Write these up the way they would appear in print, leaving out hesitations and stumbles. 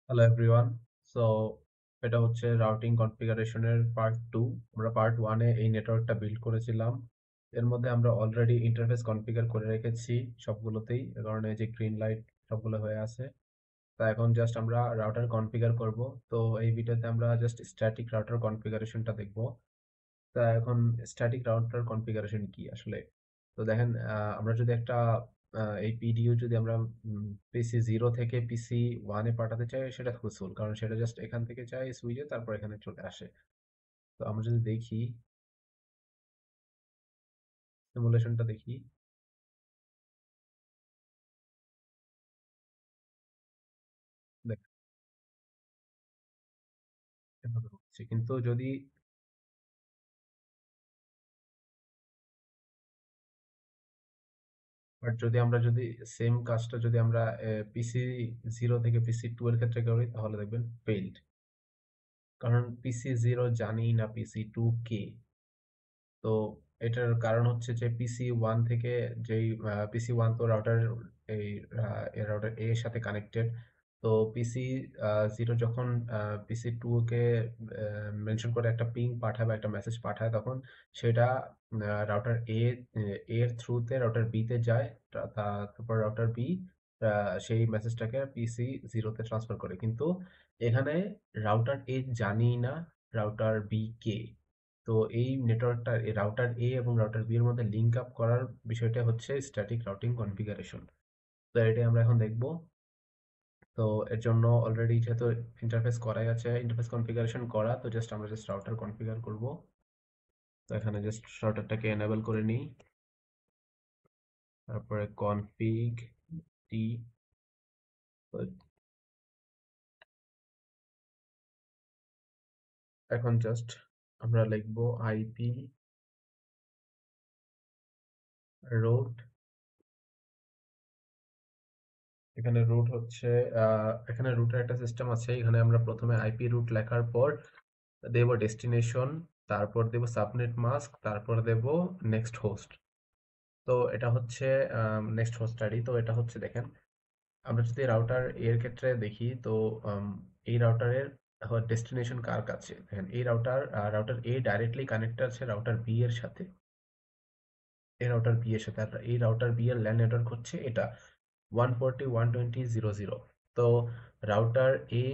Hello everyone. So এটা হচ্ছে routing কনফিগারেশনের part 2। আমরা পার্ট 1 এ এই নেটওয়ার্কটা বিল্ড করেছিলাম। এর মধ্যে আমরা অলরেডি ইন্টারফেস কনফিগার করে রেখেছি সবগুলোতেই, এ কারণে যে গ্রিন লাইট সবগুলো হয়ে আছে। তা এখন জাস্ট আমরা রাউটার কনফিগার করব। তো এই ভিডিওতে আমরা জাস্ট স্ট্যাটিক রাউটার কনফিগারেশনটা দেখব। তা এখন স্ট্যাটিক রাউটার কনফিগারেশন কি আসলে? তো দেখেন, আমরা যদি একটা এই পিডিইউ যদি আমরা পিসি 0 থেকে পিসি 1 এ পাঠাতে চাই, সেটা ইউজফুল, কারণ সেটা জাস্ট এখান থেকে যায় সুইচে, তারপর এখানে চলে আসে। তো আমরা যদি দেখি, সিমুলেশনটা দেখি, দেখ এভাবে হচ্ছে। কিন্তু যদি আমরা যদি সেম কাজটা যদি আমরা পিসি 0 থেকে পিসি 2 এর ক্ষেত্রে করি, তাহলে দেখবেন ফেইল্ড। কারণ পিসি 0 জানেই না পিসি 2 কে। তো এটার কারণ হচ্ছে যে পিসি ওয়ান থেকে যেই পিসি ওয়ান তো রাউটার এই রাউটার এ এর সাথে কানেক্টেড। তো পিসি 0 যখন পিসি 2 কে মেনশন করে একটা পিং পাঠায় বা একটা মেসেজ পাঠায়, তখন সেটা রাউটার এর থ্রুতে রাউটার বি তে যায়। তারপর রাউটার বি সেই মেসেজটাকে পিসি 0 তে ট্রান্সফার করে। কিন্তু এখানে রাউটার এ জানেই না রাউটার বি কে। তো এই নেটওয়ার্কটা এই রাউটার এ এবং রাউটার বি এর মধ্যে লিঙ্ক আপ করার বিষয়টা হচ্ছে স্ট্যাটিক রাউটিং কনফিগারেশন। তো এটাই আমরা এখন দেখব। তো এর জন্য অলরেডি যেহেতু ইন্টারফেস করাই আছে, ইন্টারফেস কনফিগারেশন করা, তো আমরা জাস্ট রাউটার কনফিগার করব। তো এখানে জাস্ট রাউটারটাকে এনেবল করে নিই, তারপরে কনফিগ টি। এখন জাস্ট আমরা লিখব আইপি রুট। এখানে রুট হচ্ছে এখানে রুটের একটা সিস্টেম আছে। এখানে আমরা প্রথমে আইপি রুট লেখার পর দেব ডেস্টিনেশন, তারপর দেব সাবনেট মাস্ক, তারপর দেব নেক্সট হোস্ট। তো এটা হচ্ছে নেক্সট হোস্ট আইডি। তো এটা হচ্ছে, দেখেন, আমরা যদি রাউটার এর ক্ষেত্রে দেখি, তো এই রাউটারের ডেস্টিনেশন কার কাছে, দেখেন এই রাউটার এ ডাইরেক্টলি কানেক্ট আছে রাউটার বি এর সাথে। এই রাউটার বি এর সাথে, আর এই রাউটার বি এর ল্যান নেটওয়ার্ক হচ্ছে এটা 140.120.0.0। তো রাউটার এ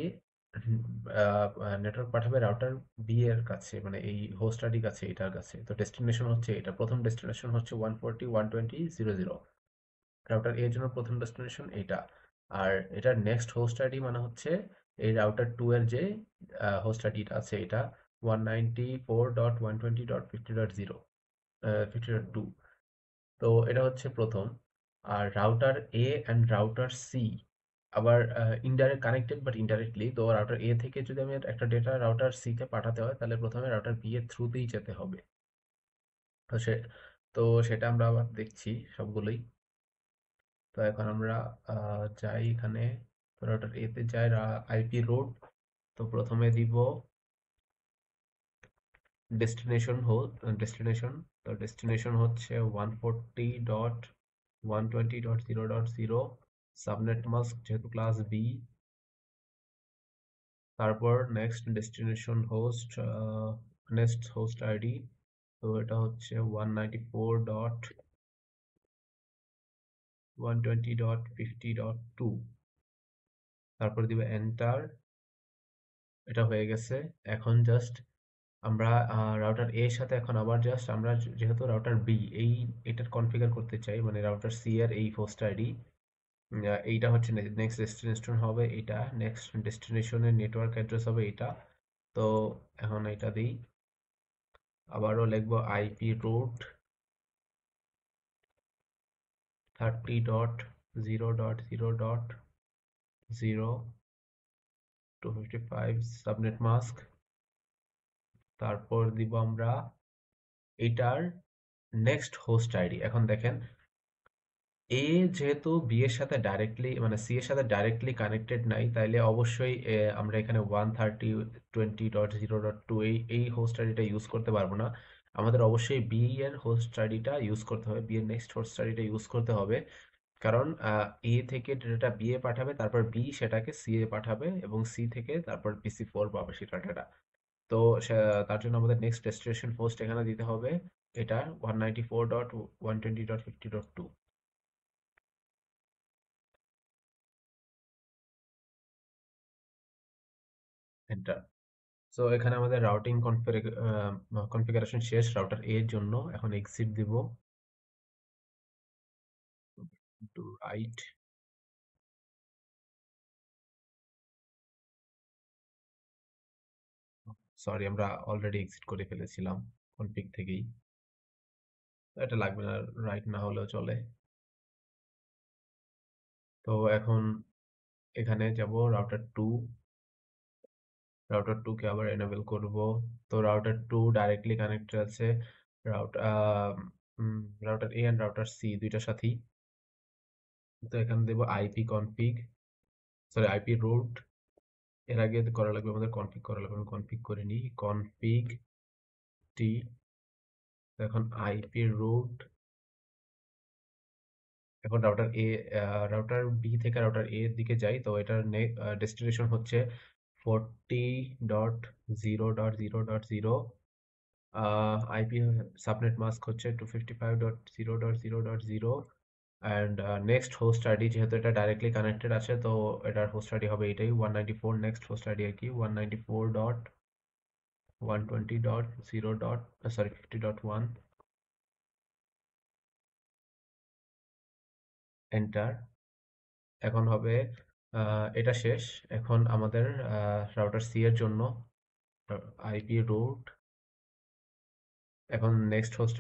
নেটওয়ার্ক পাঠাবে রাউটার বি এর কাছে, মানে এই হোস্ট আইডি কাছে, এটার কাছে। তো ডেস্টিনেশন হচ্ছে এটা, প্রথম ডেস্টিনেশন হচ্ছে 140.120.0.0। রাউটার এর জন্য প্রথম ডেস্টিনেশন এটা। আর এটার নেক্সট হোস্ট আইডি মানে হচ্ছে এই রাউটার 2 এর যে হোস্ট আইডিটা আছে, এটা 194.120.50.0, 50.2। তো এটা হচ্ছে প্রথম। আর router A and router C আবার ইনডাইরেক্ট কানেক্টেড, বাট ইনডাইরেক্টলি। তো রাউটার এ থেকে যদি আমি একটা ডেটা রাউটার সি তে পাঠাতে হয়, তাহলে প্রথমে রাউটার বি এর থ্রুতেই যেতে হবে। তো সে তো সেটা আমরা আবার দেখছি সবগুলোই। তো এখন আমরা যাই এখানে, তো রাউটার এ তে যাই, আইপি রুট। তো প্রথমে দিব ডেস্টিনেশন ডেস্টিনেশন। তো ডেস্টিনেশন হচ্ছে 140.120.0.0, সাবনেট মাস্ক যেহেতু ক্লাস বি। তারপর নেক্সট হোস্ট আইডি। তো এটা হচ্ছে 194.120.50.2। তারপর দিবে এন্টার। এটা হয়ে গেছে। এখন জাস্ট আমরা রাউটার এর সাথে এখন আবার জাস্ট আমরা যেহেতু রাউটার বি এটার কনফিগার করতে চাই, মানে রাউটার সি এর এই হোস্ট আইডি, এইটা হচ্ছে নেক্সট ডেস্টিনেশন হবে এটা, নেক্সট ডেস্টিনেশনের নেটওয়ার্ক অ্যাড্রেস হবে এটা। তো এখন এটা দিই, আবারও লিখবো আইপি রুট 30.0.0.0 সাবনেট মাস্ক। তারপর দিব আমরা এটার নেক্সট হোস্ট আইডি। এখন দেখেন, এ যেহেতু বি এর সাথে ডাইরেক্টলি, মানে সি এর সাথে ডাইরেক্টলি কানেক্টেড নাই, তাইলে অবশ্যই আমরা এখানে 130.20.0.2 এই হোস্ট আইডিটা ইউজ করতে পারবো না। আমাদের অবশ্যই বি এর হোস্ট আইডিটা ইউজ করতে হবে, বি এর নেক্সট হোস্ট আইডিটা ইউজ করতে হবে। কারণ এ থেকে ডেটা বি এ পাঠাবে, তারপর বি সেটাকে সি এ পাঠাবে, এবং সি থেকে তারপর PC4 পাবে সেটা ডেটা। তো তার জন্য আমাদের নেক্সট ডেস্টিনেশন হোস্ট এখানে দিতে হবে এটা 194.120.50.2 এন্টার। সো এখানে আমাদের রাউটিং কনফিগারেশন শেষ রাউটার এ এর জন্য। এখন এক্সিট দিব, টু রাইট। সরি, আমরা অলরেডি এক্সিট করে ফেলেছিলাম কনফিগ থেকেই, এটা লাগবে না, রাইট না হলেও চলে। তো এখন এখানে যাব রাউটার 2 কে আবার এনেবল করব। তো রাউটার 2 ডাইরেক্টলি কানেক্টেড আছে router router A and router C দুইটার সাথেই। তো এখানে দেব IP config, sorry IP route. এর আগে করা লাগবে আমাদের কনফিগ করা লাগবে, আমি কনফিগ করে নিই কনফিগ টি। এখন আইপি রুট, এখন রাউটার বি থেকে রাউটার এ এর দিকে যাই। তো এটার ডেস্টিনেশন হচ্ছে 40.0.0.0, আইপি সাবনেট মাস্ক হচ্ছে 255.0.0.0, অ্যান্ড নেক্সট হোস্ট আইডি, যেহেতু এটা ডাইরেক্টলি কানেক্টেড আছে তো এটার হোস্ট আইডি হবে এটাই 194। নেক্সট হোস্ট আইডি আর কি 194.120.0. 50.1 এন্টার। এখন হবে এটা শেষ। এখন আমাদের রাউটার সি এর জন্য আইপি রুট, এখন নেক্সট হোস্ট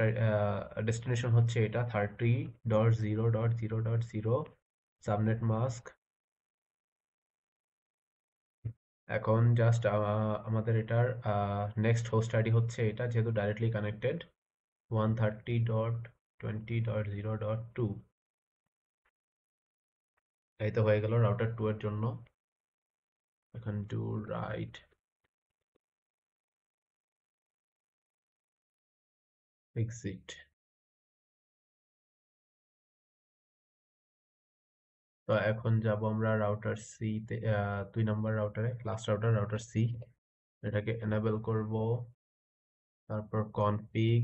ডেস্টিনেশন হচ্ছে এটা 30.0.0.0, সাবনেট মাস্ক। এখন জাস্ট আমাদের এটার নেক্সট হোস্ট আইডি হচ্ছে এটা, যেহেতু ডাইরেক্টলি কানেক্টেড 130.20.0.2। এই তো হয়ে গেল রাউটার 2 এর জন্য। এখন টু রাইট এক্সিট। তো এখন যাব আমরা রাউটার সি তে, 2 নম্বর রাউটারে, লাস্ট রাউটার সি। এটাকে এনেবল করব, তারপর কনফিগ,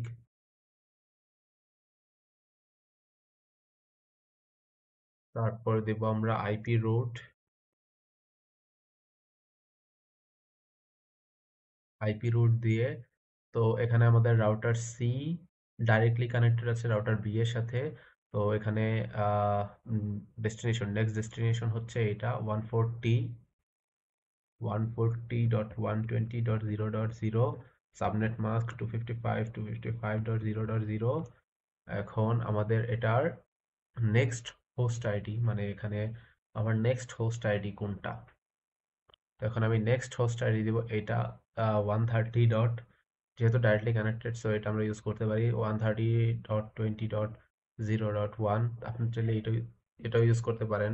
তারপর দেব আমরা আইপি রুট। আইপি রুট দিয়ে, তো এখানে আমাদের রাউটার সি ডাইরেক্টলি কানেক্টেড আছে রাউটার বি এর সাথে। তো এখানে নেক্সট ডেস্টিনেশন হচ্ছে এটা 140.120.0.0, সাবনেট মাস্ক 255.255.0.0। এখন আমাদের এটার নেক্সট হোস্ট আইডি, মানে এখানে আমার নেক্সট হোস্ট আইডি কোনটা, তো এখন আমি নেক্সট হোস্ট আইডি দিব এটা 130. যেহেতু ডাইরেক্টলি কানেক্টেড সো এটা আমরা ইউজ করতে পারি 130.20.0.1। আপনি চাইলে এটাও ইউজ করতে পারেন।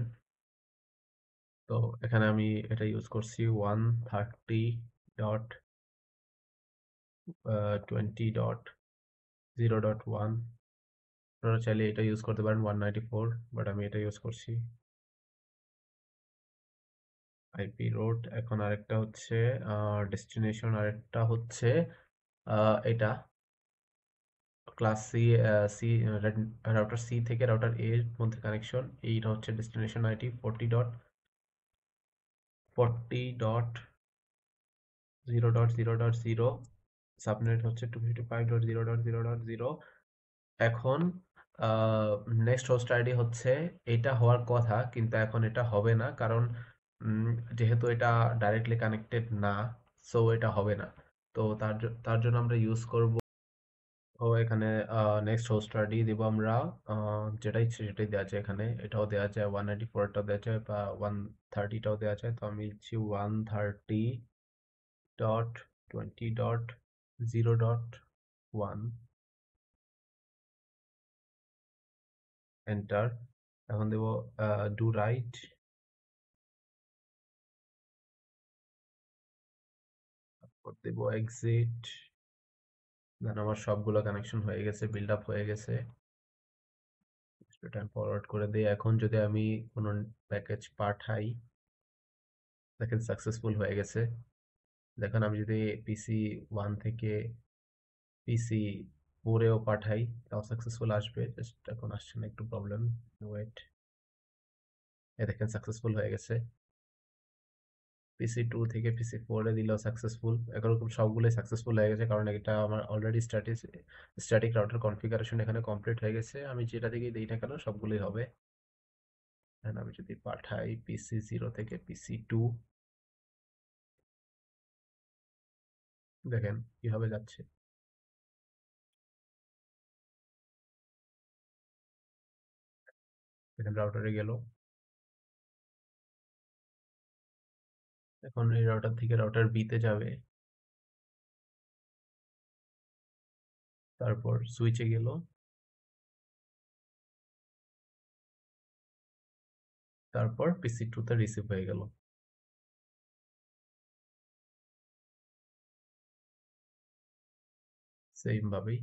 তো এখানে আমি এটা ইউজ করছি 130.20.0.1। আপনারা চাইলে এটা ইউজ করতে পারেন 194, বাট আমি এটা ইউজ করছি। IP road. এখন আরেকটা হচ্ছে ডেস্টিনেশন, আরেকটা হচ্ছে এটা class C, C router C থেকে রাউটার এ এর মধ্যে কানেকশন। এইটা হচ্ছে ডেস্টিনেশন আইডি 40.0.0.0, সাবনেট হচ্ছে 255.0.0.0। এখন নেক্সট হোস্ট আইডি হচ্ছে এটা হওয়ার কথা, কিন্তু এখন এটা হবে না, কারণ উম, যেহেতু এটা ডাইরেক্টলি কানেক্টেড না, সো এটা হবে না। তো তার জন্য আমরা ইউজ করব, ও এখানে নেক্সট হোস্ট আইডি দিব আমরা, যেটা ইচ্ছে সেটাই দেওয়া যায়। এখানে এটাও দেওয়া যায়, 194টাও দেওয়া যায়, বা 130টাও দেওয়া যায়। তো আমি দিচ্ছি 130.20.0.1 এন্টার। এখন দেব ডু রাইট, তারপর দেব এক্সিট। দেন আমার সবগুলো কানেকশন হয়ে গেছে, বিল্ড আপ হয়ে গেছে। এটা আমি ফরওয়ার্ড করে দিই। এখন যদি আমি কোনো প্যাকেজ পাঠাই, দেখেন সাকসেসফুল হয়ে গেছে। দেখেন আমি যদি পিসি 1 থেকে পিসি 4 এও পাঠাই তাও সাকসেসফুল আসবে। জাস্ট এখন আসছে না, একটু প্রবলেম, ওয়েট। এই দেখেন সাকসেসফুল হয়ে গেছে। পিসি 2 থেকে পিসি 4 এ দিলেও সাকসেসফুল। এরকম সবগুলোই সাকসেসফুল হয়ে গেছে, কারণ এটা আমার অলরেডি স্ট্যাটিক রাউটার কনফিগারেশন এখানে কমপ্লিট হয়ে গেছে। আমি যেটা থেকেই দিই না কেন সবগুলোই হবে। And আমি যদি পাঠাই পিসি 0 থেকে পিসি 2, দেখেন কিভাবে যাচ্ছে। দেখেন রাউটারে গেল। এখন এই রাউটার থেকে রাউটার বি তে যাবে, তারপর সুইচে গেল, তারপর পিসি 2 তে রিসিভ হয়ে গেল। সেম ভাবেই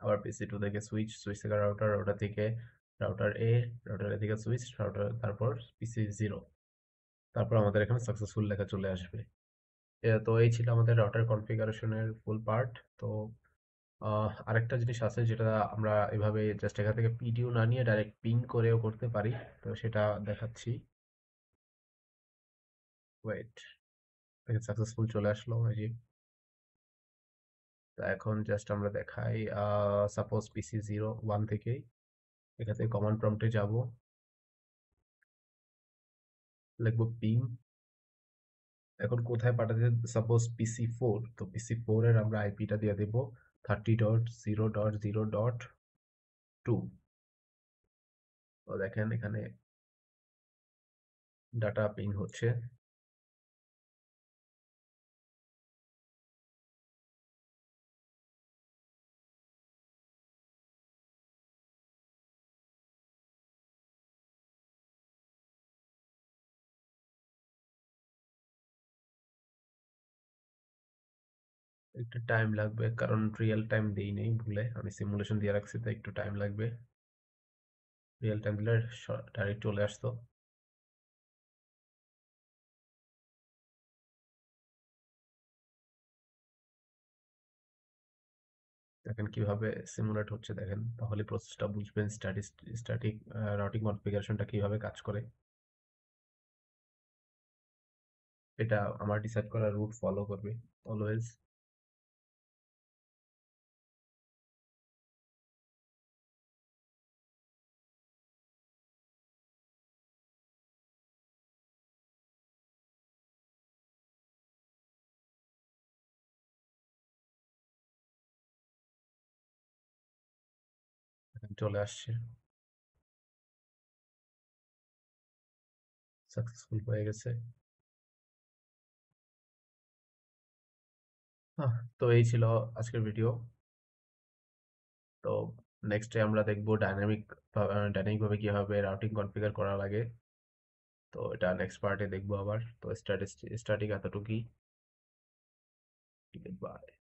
আবার পিসি 2 থেকে সুইচ থেকে রাউটার, রাউটার থেকে রাউটার এ, রাউটার এ থেকে সুইচ, রাউটার, তারপর পিসি 0, তারপর আমাদের এখানে সাকসেসফুল লেখা চলে আসবে। তো এই ছিল আমাদের রাউটার কনফিগারেশনের ফুল পার্ট। তো আরেকটা জিনিস আছে যেটা আমরা এভাবে জাস্ট এখান থেকে পিডিও না নিয়ে ডাইরেক্ট পিং করেও করতে পারি। তো সেটা দেখাচ্ছি, ওয়েট। দেখেন সাকসেসফুল চলে আসলো এই যে। তো এখন জাস্ট আমরা দেখাই, সাপোজ পিসি 1 থেকে এখান থেকে কমান্ড প্রম্পটে যাব, লিখবো পিং। এখন কোথায় পাঠাতে, সাপোজ পিসি 4, তো পিসি 4 এর আমরা আইপিটা দিয়ে দেব 30.0.0.2। তো দেখেন এখানে ডাটা পিং হচ্ছে। একটু টাইম লাগবে, কারণ রিয়েল টাইম দেই নেই, ভুলে আমি সিমুলেশন দিয়ে রাখছি, তো একটু টাইম লাগবে। রিয়েল টাইম দিলে ডাইরেক্ট চলে আসতো। দেখেন কিভাবে সিমুলেট হচ্ছে, দেখেন তাহলে প্রসেসটা বুঝবেন স্ট্যাটিক রাউটিং কনফিগারেশনটা কিভাবে কাজ করে। এটা আমার ডিসাইড করা রুট ফলো করবে অলওয়েজ। চলে আসছে, সাকসেসফুল হয়ে গেছে। তো এই ছিল আজকের ভিডিও। তো নেক্সটে আমরা দেখবো ডাইনামিক ভাবে কিভাবে রাউটিং কনফিগার করা লাগে। তো এটা নেক্সট পার্টে দেখবো আবার। তো স্ট্যাটিক এতটুকুই। বাই।